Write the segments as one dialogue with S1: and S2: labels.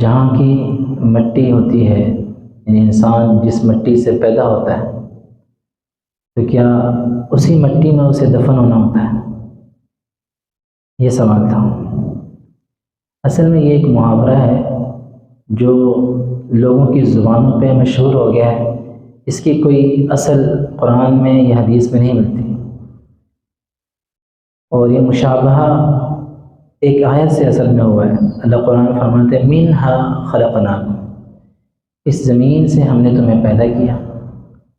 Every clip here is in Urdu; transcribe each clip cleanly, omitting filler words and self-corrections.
S1: جہاں کی مٹی ہوتی ہے، یعنی انسان جس مٹی سے پیدا ہوتا ہے، تو کیا اسی مٹی میں اسے دفن ہونا ہوتا ہے؟ یہ سوال تھا۔ اصل میں یہ ایک محاورہ ہے جو لوگوں کی زبانوں پہ مشہور ہو گیا ہے، اس کی کوئی اصل قرآن میں یا حدیث میں نہیں ملتی، اور یہ مشابہہ ایک آیت سے اصل میں ہوا ہے۔ اللہ قرآن فرماتے ہیں منہا خلقناکم، اس زمین سے ہم نے تمہیں پیدا کیا،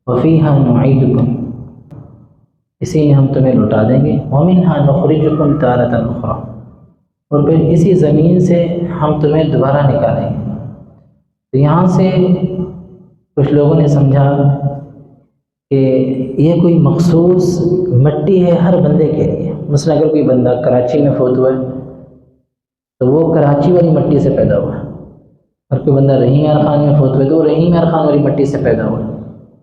S1: وفیہا نعیدکم، اسی میں ہم تمہیں لوٹا دیں گے، ومنہا نخرجکم تارۃ اخری، اور پھر اسی زمین سے ہم تمہیں دوبارہ نکالیں گے۔ تو یہاں سے کچھ لوگوں نے سمجھا کہ یہ کوئی مخصوص مٹی ہے ہر بندے کے لیے۔ مثلا اگر کوئی بندہ کراچی میں فوت ہوا ہے تو وہ کراچی والی مٹی سے پیدا ہوا ہے، اور کوئی بندہ رحیم یار خان میں فوت ہوا ہے تو وہ رحیم یار خان والی مٹی سے پیدا ہوا ہے۔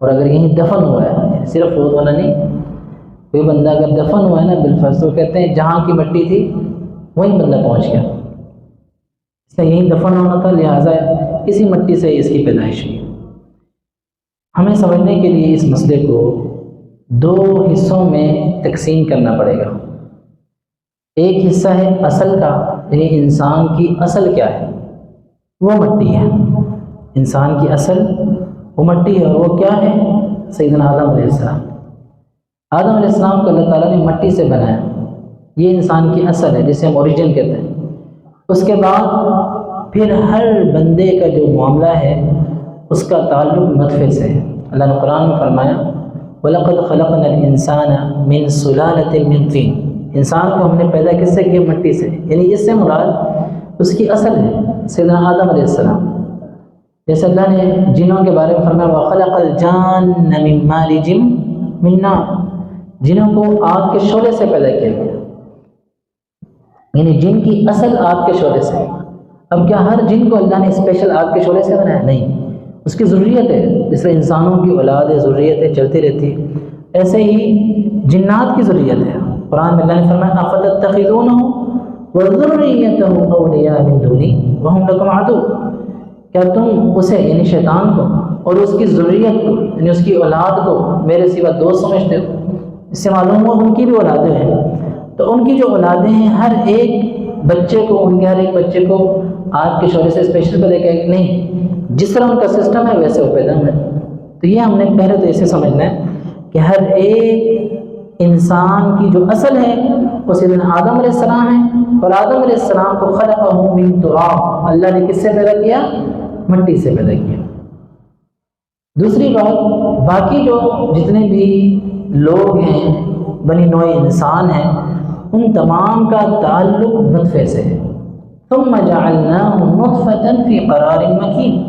S1: اور اگر یہیں دفن ہوا ہے، صرف فوت ہونا نہیں، کوئی بندہ اگر دفن ہوا ہے نا بالفرض، تو کہتے ہیں جہاں کی مٹی تھی وہیں بندہ پہنچ گیا، اس نے یہیں دفن ہونا تھا، لہٰذا اسی مٹی سے اس کی پیدائش ہوئی۔ ہمیں سمجھنے کے لیے اس مسئلے کو دو حصوں میں تقسیم کرنا پڑے گا۔ ایک حصہ ہے اصل کا، یعنی انسان کی اصل کیا ہے، وہ مٹی ہے۔ انسان کی اصل وہ مٹی ہے، اور وہ کیا ہے؟ سیدنا آدم علیہ السلام۔ آدم علیہ السلام کو اللہ تعالیٰ نے مٹی سے بنایا، یہ انسان کی اصل ہے جسے ہم اوریجن کہتے ہیں۔ اس کے بعد پھر ہر بندے کا جو معاملہ ہے اس کا تعلق نطفے سے ہے۔ اللہ نے قرآن میں فرمایا وَلَقَدْ خَلَقْنَا الْإِنسَانَ مِنْ سُلَالَةٍ مِنْ طِينٍ، انسان کو ہم نے پیدا کس سے کیا؟ مٹی سے، یعنی اس سے مراد اس کی اصل ہے سیدنا آدم علیہ السلام۔ جیسے اللہ نے جنوں کے بارے میں فرمایا وَخَلَقَ الْجَانَّ مِنْ مَارِجٍ مِنْ نَارٍ، جنوں کو آگ کے شعلے سے پیدا کیا گیا، یعنی جن کی اصل آگ کے شعلے سے۔ اب کیا ہر جن کو اللہ نے اسپیشل آگ کے شعلے سے بنایا؟ نہیں، اس کی ضروریت ہے، جس طرح انسانوں کی اولاد ہے، ضروریت ہے، چلتی رہتی ہے، ایسے ہی جنات کی ضروریت ہے۔ قرآن میں اللہ نے فرمایا أَفَتَتَّخِذُونَهُ وَذُرِّيَّتَهُ أَوْلِيَاءَ مِن دُونِي وَهُمْ لَكُمْ عَدُوٌّ، کیا تم اسے یعنی شیطان کو اور اس کی ضروریت کو یعنی اس کی اولاد کو میرے سوا دوست سمجھتے ہو؟ اس سے معلوم ہوا ان کی بھی اولادیں ہیں، تو ان کی جو اولادیں ہیں ہر ایک بچے کو، ان کے ہر ایک بچے کو آگ کے شعلے سے اسپیشل پیدا کیا کہ نہیں، جس طرح ان کا سسٹم ہے ویسے وہ پیدا ہوئے۔ تو یہ ہم نے پہلے تو اسے سمجھنا ہے کہ ہر ایک انسان کی جو اصل ہے وہ سیدنا آدم علیہ السلام ہے، اور آدم علیہ السلام کو خلقہ من تراب، اللہ نے کس سے پیدا کیا؟ مٹی سے پیدا کیا۔ دوسری بات، باقی جو جتنے بھی لوگ ہیں، بنی نوع انسان ہیں، ان تمام کا تعلق نطفے سے ہے۔ ثم جعلناہ نطفۃ فی قرار مکین،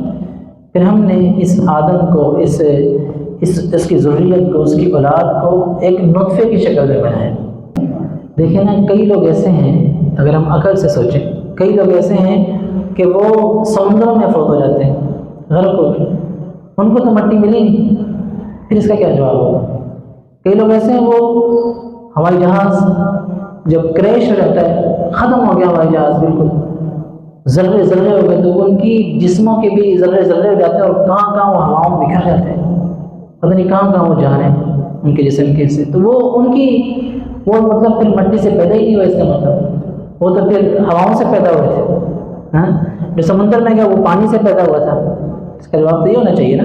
S1: پھر ہم نے اس آدم کو، اس کی ذریت کو، اس کی اولاد کو ایک نطفے کی شکل میں بنایا۔ دیکھیں نا، کئی لوگ ایسے ہیں، اگر ہم عقل سے سوچیں، کئی لوگ ایسے ہیں کہ وہ سمندروں میں فوت ہو جاتے ہیں، غرق ہو گئے، ان کو تو مٹی ملی نہیں، پھر اس کا کیا جواب ہوگا؟ کئی لوگ ایسے ہیں، وہ ہوائی جہاز جب کریش ہو جاتا ہے، ختم ہو گیا ہوائی جہاز، بالکل ذرے ذرے ہو گئے، تو ان کی جسموں کے بھی ذرے ذرے ہو جاتے ہیں، اور کہاں کہاں وہ ہواؤں میں بکھر جاتے ہیں، پتہ نہیں کہاں کہاں وہ جا رہے ہیں ان کے جسم کے سے۔ تو وہ ان کی وہ مطلب پھر مٹی سے پیدا ہی نہیں ہوا، اس کا مطلب وہ تو پھر ہواؤں سے پیدا ہوئے تھے۔ ہاں، جو سمندر میں گیا وہ پانی سے پیدا ہوا تھا، اس کا جواب تو یہ ہونا چاہیے نا۔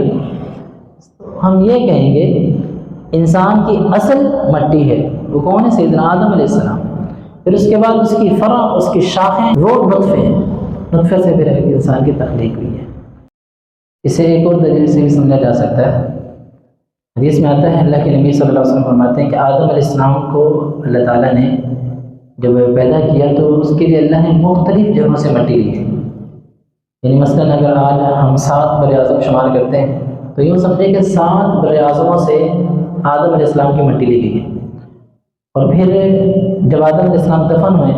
S1: ہم یہ کہیں گے انسان کی اصل مٹی ہے، وہ کون ہے؟ سیدنا آدم علیہ السلام۔ پھر اس کے بعد اس کی فرع، اس کی شاخیں، وہ نطفے ہیں، نطفے سے پھر انسان کی تخلیق ہوئی ہے۔ اسے ایک اور دلیل سے بھی سمجھا جا سکتا ہے، حدیث میں آتا ہے اللہ کے نبی صلی اللہ علیہ وسلم فرماتے ہیں کہ آدم علیہ السلام کو اللہ تعالیٰ نے جب پیدا کیا تو اس کے لیے اللہ نے مختلف جگہوں سے مٹی لی ہے۔ یعنی مثلاً اگر آج ہم 7 بر اعظم شمار کرتے ہیں تو یوں سمجھے کہ 7 بر اعظموں سے آدم علیہ السلام کی مٹی لی گئی ہے۔ اور پھر جب آدم علیہ السلام دفن ہوئے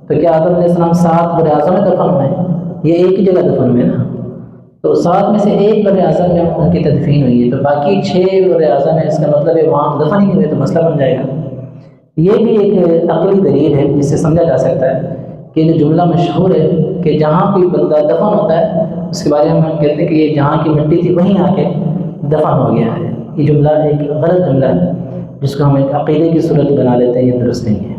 S1: تو کیا آدم علیہ السلام 7 بر اعظم میں دفن ہوئے؟ یہ ایک ہی جگہ دفن ہوئے نا، تو 7 میں سے 1 بر اعظم میں ان کی تدفین ہوئی ہے، تو باقی 6 بر اعظم ہے، اس کا مطلب ہے وہاں دفن ہی نہیں ہوئے، تو مسئلہ بن جائے گا۔ یہ بھی ایک عقلی دلیل ہے جس سے سمجھا جا سکتا ہے کہ جو جملہ مشہور ہے کہ جہاں کوئی بندہ دفن ہوتا ہے اس کے بارے میں ہم کہتے ہیں کہ یہ جہاں کی مٹی تھی وہیں آ کے دفن ہو گیا ہے. یہ جملہ ایک غلط جملہ ہے جس کو ہم ایک عقیدے کی صورت بنا لیتے ہیں، یہ درست نہیں ہے.